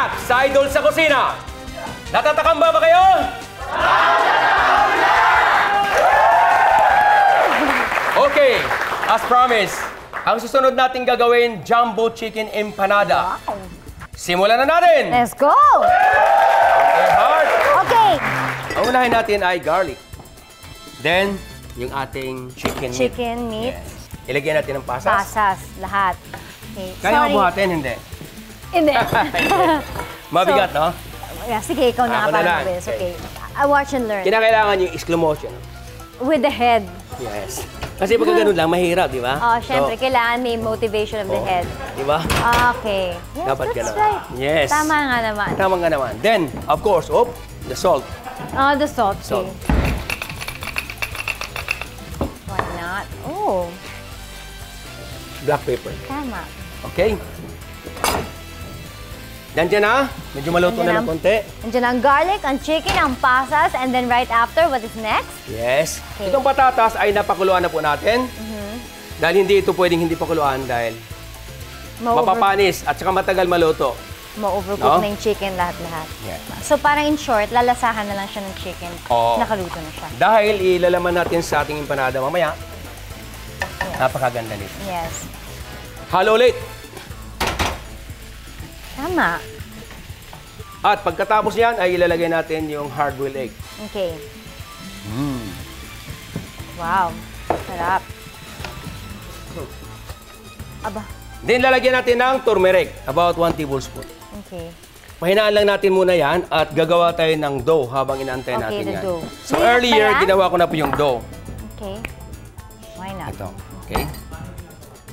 Tap sa Idol sa Kusina. Natatakamba ba kayo? Okay, as promised, ang susunod natin gagawin, Jumbo Chicken Empanada. Wow. Simulan na natin! Let's go! Okay, heart. Okay. Ang unahin natin ay garlic. Then, yung ating chicken meat. Chicken meat. Yes. Ilagyan natin ng pasas. Pasas. Lahat. Okay. Kaya mo buhatin, hindi? Hindi. Mabigat, no? Yeah, sige, ikaw na Ako nga na para lang. mabilis. Okay. I watch and learn. Kinakailangan yung slow motion. With the head. Yes. Kasi pag ganun lang, mahirap, di ba? Oh, syempre, kailangan may motivation of the head. Di ba? Okay. Yes, Dapat that's ganun. right. Yes. Tama nga naman. Tama nga naman. Then, of course, the salt. Oh, the salt. Salt. Okay. Why not? Oh, Black pepper. tama. Okay? Nandiyan na. Medyo maluto na ng konti. Andiyan ang garlic, ang chicken, ang pasas, and then right after, what is next? Yes. Okay. Itong patatas ay napakuluan na po natin. Dahil hindi ito pwedeng hindi pakuluan dahil mapapanis at saka matagal maluto. Ma-overcook No? na yung chicken lahat-lahat. Yeah. So parang in short, lalasahan na lang siya ng chicken. Oo. Nakaluto na siya. Dahil ilalaman natin sa ating empanada mamaya. Napakaganda nito. Yes. Halo ulit. Tama. At pagkatapos yan ay ilalagay natin yung hard-boiled egg. Okay. Wow. Sarap. Aba. Then lalagyan natin ng turmeric, about 1 tablespoon. Okay. Pahinaan lang natin muna yan at gagawa tayo ng dough habang inaantay Okay, natin the yan. dough. So May earlier, ba yan? ginawa ko na po yung dough. Okay. Why not? Ito, okay?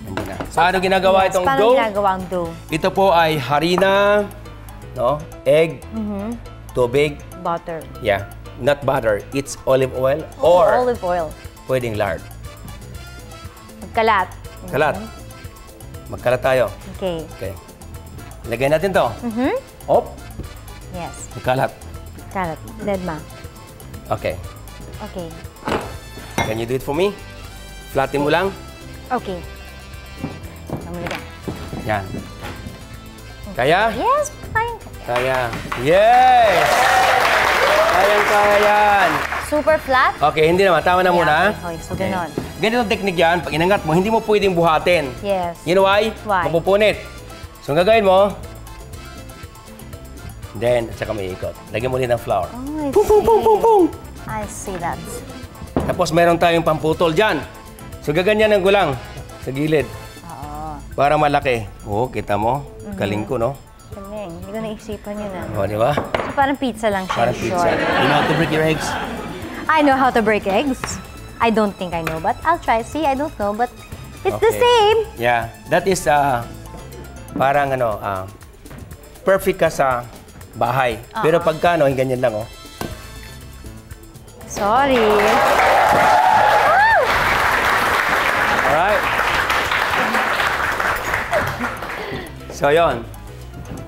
Nandiyan na. Paano ginagawa Yes, itong paano dough? ginagawa ang dough? Ito po ay harina, no? Egg, tubig, Butter. yeah, not butter. It's olive oil or Olive oil. pwedeng lard. Magkalat. Kalat. Magkalat tayo. Okay. Okay. Lagyan natin to. Op, Yes. magkalat. Kalat. Dead ma. Okay. Okay. Can you do it for me? Flatten mo lang. Okay. Namuli ka. Yan. Kaya? Yes, fine. Kaya. Yes! Kayang-kaya yan. Super flat? Okay, hindi naman. Tama na Yeah, muna. okay, so ganon. Ganitong technique yan. Pag inangat mo, hindi mo pwedeng buhatin. Yes. You know why? Why? Mapupunit. So, ang gagawin mo, then, at saka may ikot. Lagyan mo ulit ng flour. Oh, I Pung, pung, pung, pung, pung. I see that. Tapos, meron tayong pamputol dyan. So, gaganyan ng gulang sa gilid. Oo. Para malaki. Oo, kita mo? Galing ko, no? Galing. Hindi ko naisipan yun ah. O, di ba? So, parang pizza lang siya. Parang in pizza. short. You know how to break your eggs? I know how to break eggs. I don't think I know, but I'll try. See, I don't know, but it's the Okay. same. Yeah, that is parang perfect ka sa bahay. Pero pagka ganyan lang, oh. Sorry. Alright. So, yon.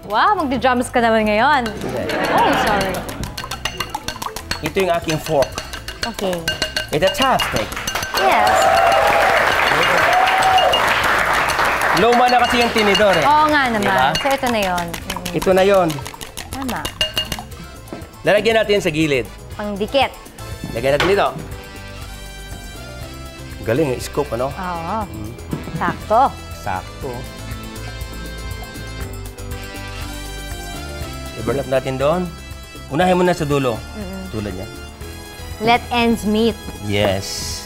Wow, magdi-drums ka naman ngayon. Oh, sorry. Ito yung aking fork. Okay. It's a chopstick. Yes. Luma na kasi yung tinidor, eh. Oo nga naman. Diba? So, ito na yun. Ito na yon. Tama. Lalagyan natin sa gilid. Pangdikit. Lagyan natin dito. Galing, scoop, ano? Oo. Sakto. Sakto. I-burn up natin doon. Unahin mo na sa dulo. Tulad niya. Let ends meet. Yes.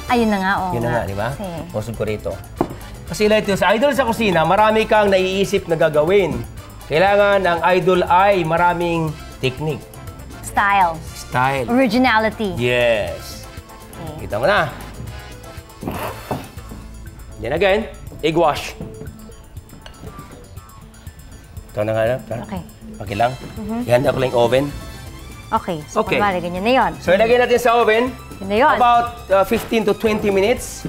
Ayun na nga, oo. Yun na nga, di ba? Kasi, Pusog ko rito. Kasi like sa Idol sa Kusina, marami kang naiisip na gagawin. Kailangan ang Idol ay maraming technique. style. Style. Originality. Yes. Okay. Kita mo na. Then again, egg wash. Ito na nga lang. Okay. Okay lang. Ihanda ko lang yung oven. Okay. So, Okay. kunwari, ganyan na yun. So, ilagay natin sa oven. Yun na yun. About 15 to 20 minutes.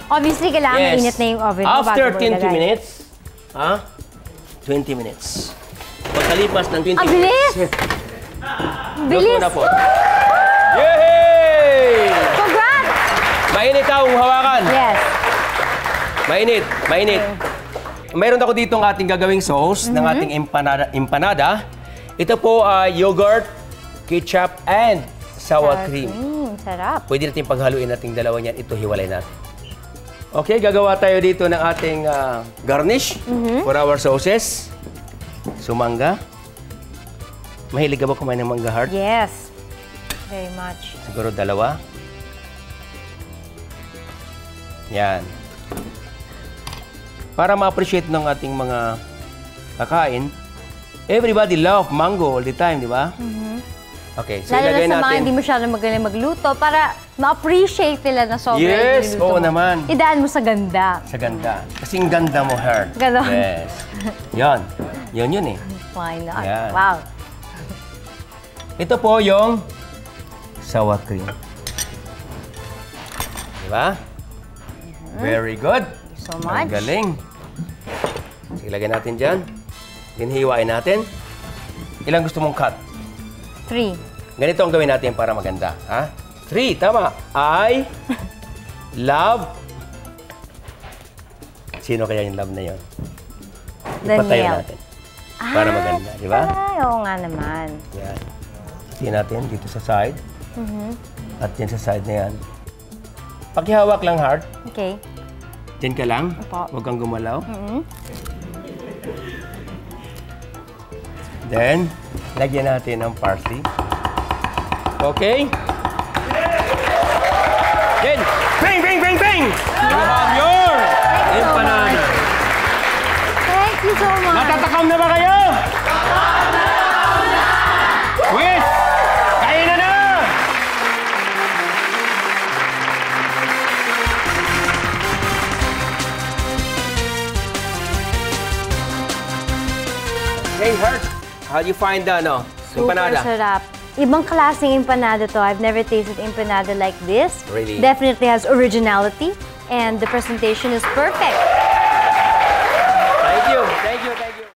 Obviously, kailangan mainit na yung oven mo After bago mo 20 ilagay. minutes, 20 minutes. Pagkalipas ng 20 Ang minutes, bilis! luto Bilis! na po. Yay! Congrats! Mainit ang hawakan. Yes. Mainit, mainit. mayroon ako dito ang ating gagawing sauce ng ating empanada. Ito po ay yogurt, ketchup, and sour cream. Sarap. Pwede natin paghaluin natin dalawa niyan. Ito, hiwalay natin. Okay, gagawa tayo dito ng ating garnish for our sauces. Sumangga. Mahilig ka ba kumain ng mangga heart? Yes. Very much. Siguro dalawa. Yan. Para ma-appreciate ng ating mga kakain, everybody love mango all the time, di ba? Okay, so Lalo ilagay na sa mga natin. hindi masyadong magaling magluto para ma-appreciate nila na sobrang Yes, niluluto oo mo. naman. Idaan mo sa ganda. Sa ganda. Kasing ganda mo, Heart. Ganon. Yes. Yan. Yun eh. Why not? Yan. Wow. Ito po yung sour cream. Diba? Very good. Thank you so Ang much. galing. Sige, lagyan natin dyan. Hinhiwain natin. Ilang gusto mong cut? 3. Ganito ang gawin natin para maganda. Ha? 3, tama. I love... Sino kaya yung love na yun? Ipatayo Daniel. natin. Para maganda, di ba? Ay, oo nga naman. Yan. Tingnan natin dito sa side. At yan sa side na yan. Pakihawak lang, Heart. Okay. Diyan ka lang. Opo. Huwag kang gumalaw. Then, lagyan natin ng parsley. Okay? Then, bang, bang, bang, bang! You have your empanada. Thank you so much. Natatakam na ba kayo? Wes! Kain na na! Hey, Heart, how do you find the empanada? Super sarap. Ibang klaseng empanada to. I've never tasted empanada like this. Really? Definitely has originality and the presentation is perfect. Thank you, thank you, thank you.